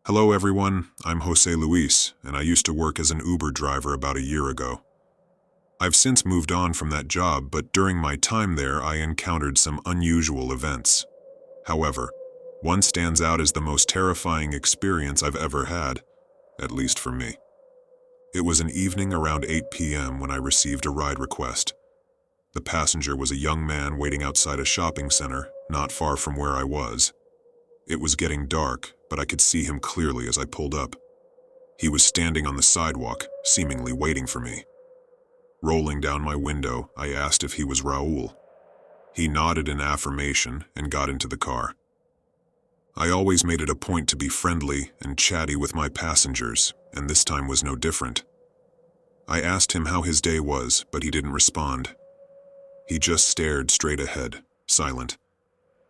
Hello everyone, I'm Jose Luis, and I used to work as an Uber driver about a year ago. I've since moved on from that job, but during my time there I encountered some unusual events. However, one stands out as the most terrifying experience I've ever had, at least for me. It was an evening around 8 p.m. when I received a ride request. The passenger was a young man waiting outside a shopping center, not far from where I was. It was getting dark, but I could see him clearly as I pulled up. He was standing on the sidewalk, seemingly waiting for me. Rolling down my window, I asked if he was Raul. He nodded in affirmation and got into the car. I always made it a point to be friendly and chatty with my passengers, and this time was no different. I asked him how his day was, but he didn't respond. He just stared straight ahead, silent.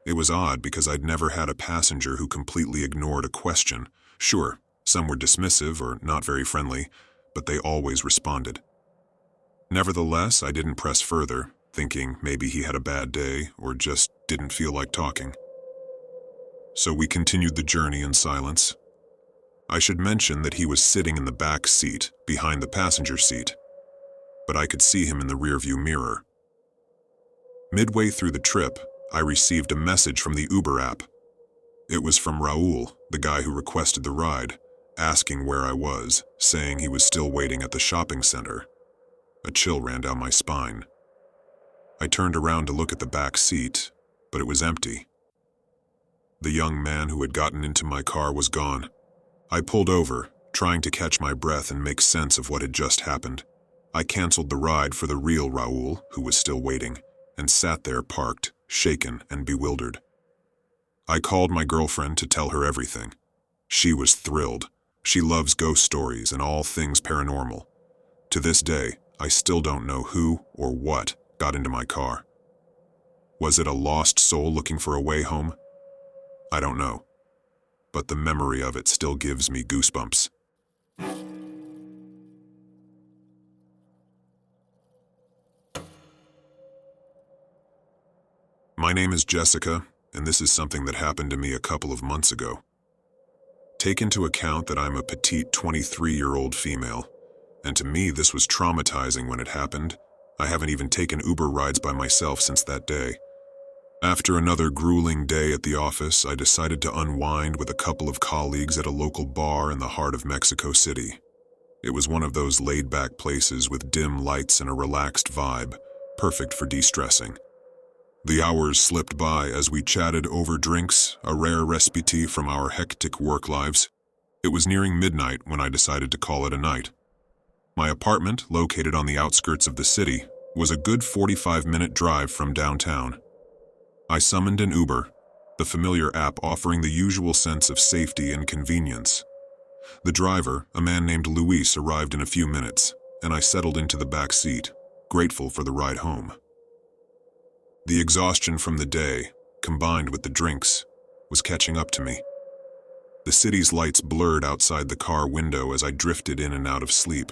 It was odd because I'd never had a passenger who completely ignored a question. Sure, some were dismissive or not very friendly, but they always responded. Nevertheless, I didn't press further, thinking maybe he had a bad day or just didn't feel like talking. So we continued the journey in silence. I should mention that he was sitting in the back seat, behind the passenger seat, but I could see him in the rearview mirror. Midway through the trip, I received a message from the Uber app. It was from Raul, the guy who requested the ride, asking where I was, saying he was still waiting at the shopping center. A chill ran down my spine. I turned around to look at the back seat, but it was empty. The young man who had gotten into my car was gone. I pulled over, trying to catch my breath and make sense of what had just happened. I canceled the ride for the real Raul, who was still waiting, and sat there parked, shaken and bewildered. I called my girlfriend to tell her everything. She was thrilled. She loves ghost stories and all things paranormal. To this day, I still don't know who or what got into my car. Was it a lost soul looking for a way home? I don't know, but the memory of it still gives me goosebumps. My name is Jessica, and this is something that happened to me a couple of months ago. Take into account that I'm a petite 23-year-old female, and to me this was traumatizing when it happened. I haven't even taken Uber rides by myself since that day. After another grueling day at the office, I decided to unwind with a couple of colleagues at a local bar in the heart of Mexico City. It was one of those laid-back places with dim lights and a relaxed vibe, perfect for de-stressing. The hours slipped by as we chatted over drinks, a rare respite from our hectic work lives. It was nearing midnight when I decided to call it a night. My apartment, located on the outskirts of the city, was a good 45-minute drive from downtown. I summoned an Uber, the familiar app offering the usual sense of safety and convenience. The driver, a man named Luis, arrived in a few minutes, and I settled into the back seat, grateful for the ride home. The exhaustion from the day, combined with the drinks, was catching up to me. The city's lights blurred outside the car window as I drifted in and out of sleep.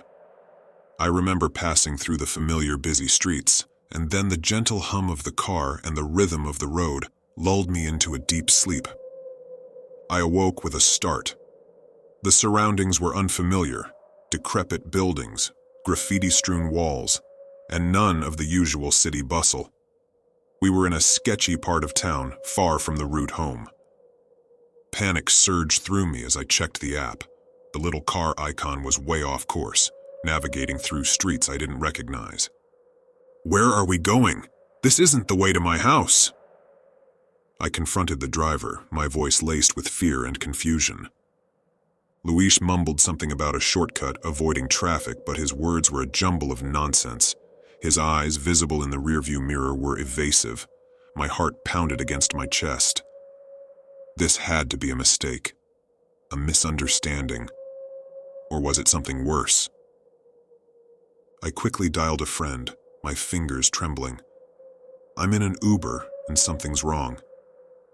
I remember passing through the familiar busy streets, and then the gentle hum of the car and the rhythm of the road lulled me into a deep sleep. I awoke with a start. The surroundings were unfamiliar, decrepit buildings, graffiti-strewn walls, and none of the usual city bustle. We were in a sketchy part of town, far from the route home. Panic surged through me as I checked the app. The little car icon was way off course, navigating through streets I didn't recognize. Where are we going? This isn't the way to my house. I confronted the driver, my voice laced with fear and confusion. Luis mumbled something about a shortcut, avoiding traffic, but his words were a jumble of nonsense. His eyes, visible in the rearview mirror, were evasive. My heart pounded against my chest. This had to be a mistake, a misunderstanding, or was it something worse? I quickly dialed a friend, my fingers trembling. I'm in an Uber and something's wrong.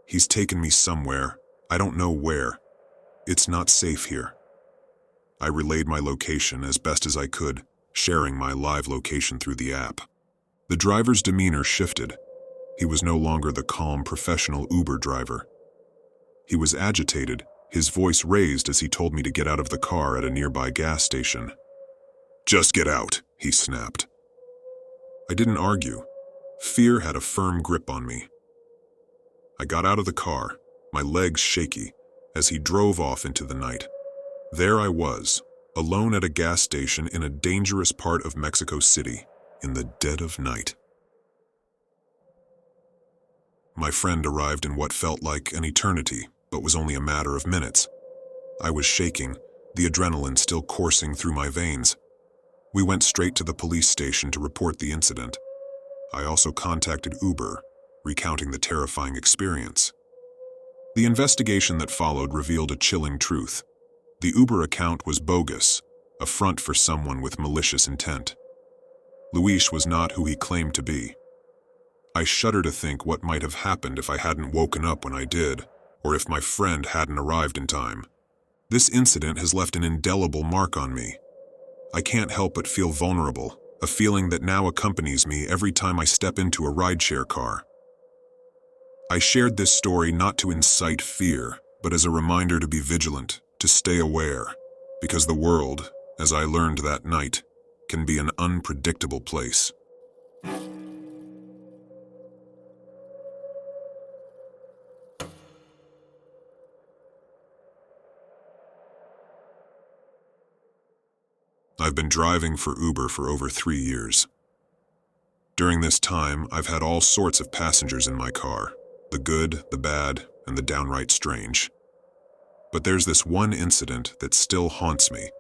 He's taken me somewhere, I don't know where. It's not safe here. I relayed my location as best as I could, sharing my live location through the app. The driver's demeanor shifted. He was no longer the calm, professional Uber driver. He was agitated, his voice raised as he told me to get out of the car at a nearby gas station. "Just get out," he snapped. I didn't argue. Fear had a firm grip on me. I got out of the car, my legs shaky, as he drove off into the night. There I was, alone at a gas station in a dangerous part of Mexico City, in the dead of night. My friend arrived in what felt like an eternity, but was only a matter of minutes. I was shaking, the adrenaline still coursing through my veins. We went straight to the police station to report the incident. I also contacted Uber, recounting the terrifying experience. The investigation that followed revealed a chilling truth. The Uber account was bogus, a front for someone with malicious intent. Luis was not who he claimed to be. I shudder to think what might have happened if I hadn't woken up when I did, or if my friend hadn't arrived in time. This incident has left an indelible mark on me. I can't help but feel vulnerable, a feeling that now accompanies me every time I step into a rideshare car. I shared this story not to incite fear, but as a reminder to be vigilant, to stay aware, because the world, as I learned that night, can be an unpredictable place. I've been driving for Uber for over 3 years. During this time, I've had all sorts of passengers in my car, the good, the bad, and the downright strange. But there's this one incident that still haunts me,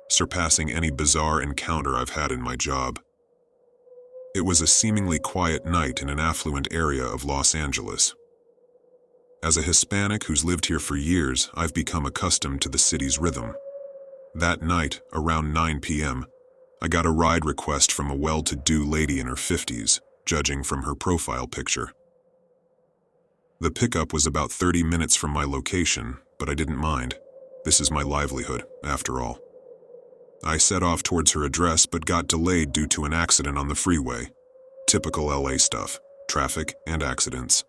surpassing any bizarre encounter I've had in my job. It was a seemingly quiet night in an affluent area of Los Angeles. As a Hispanic who's lived here for years, I've become accustomed to the city's rhythm. That night, around 9 p.m., I got a ride request from a well-to-do lady in her 50s, judging from her profile picture. The pickup was about 30 minutes from my location, but I didn't mind. This is my livelihood, after all. I set off towards her address but got delayed due to an accident on the freeway. Typical LA stuff, traffic and accidents.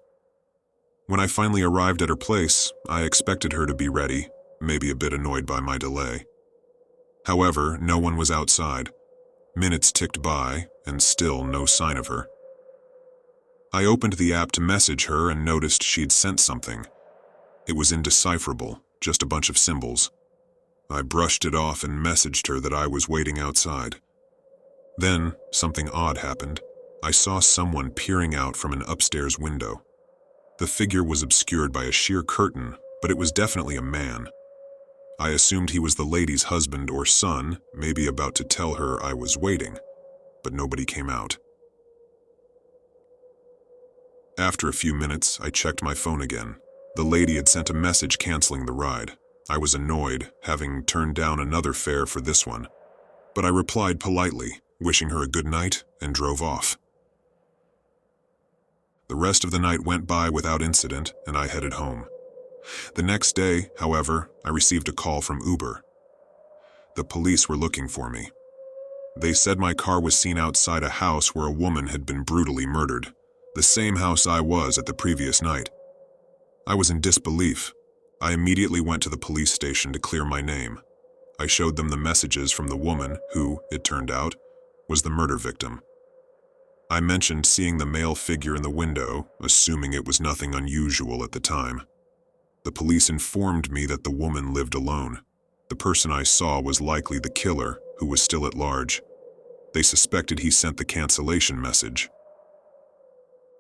When I finally arrived at her place, I expected her to be ready, maybe a bit annoyed by my delay. However, no one was outside. Minutes ticked by, and still no sign of her. I opened the app to message her and noticed she'd sent something. It was indecipherable, just a bunch of symbols. I brushed it off and messaged her that I was waiting outside. Then, something odd happened. I saw someone peering out from an upstairs window. The figure was obscured by a sheer curtain, but it was definitely a man. I assumed he was the lady's husband or son, maybe about to tell her I was waiting, but nobody came out. After a few minutes, I checked my phone again. The lady had sent a message canceling the ride. I was annoyed, having turned down another fare for this one, but I replied politely, wishing her a good night, and drove off. The rest of the night went by without incident, and I headed home. The next day, however, I received a call from Uber. The police were looking for me. They said my car was seen outside a house where a woman had been brutally murdered, the same house I was at the previous night. I was in disbelief. I immediately went to the police station to clear my name. I showed them the messages from the woman who, it turned out, was the murder victim. I mentioned seeing the male figure in the window, assuming it was nothing unusual at the time. The police informed me that the woman lived alone. The person I saw was likely the killer, who was still at large. They suspected he sent the cancellation message.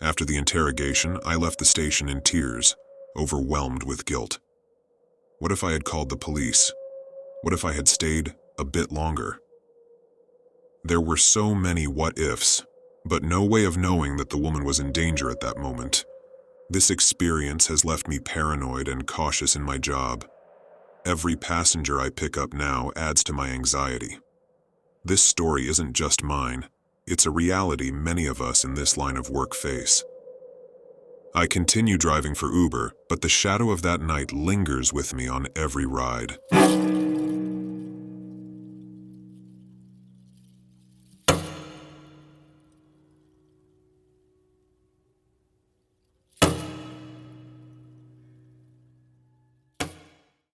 After the interrogation, I left the station in tears, overwhelmed with guilt. What if I had called the police? What if I had stayed a bit longer? There were so many what-ifs, but no way of knowing that the woman was in danger at that moment. This experience has left me paranoid and cautious in my job. Every passenger I pick up now adds to my anxiety. This story isn't just mine. It's a reality many of us in this line of work face. I continue driving for Uber, but the shadow of that night lingers with me on every ride.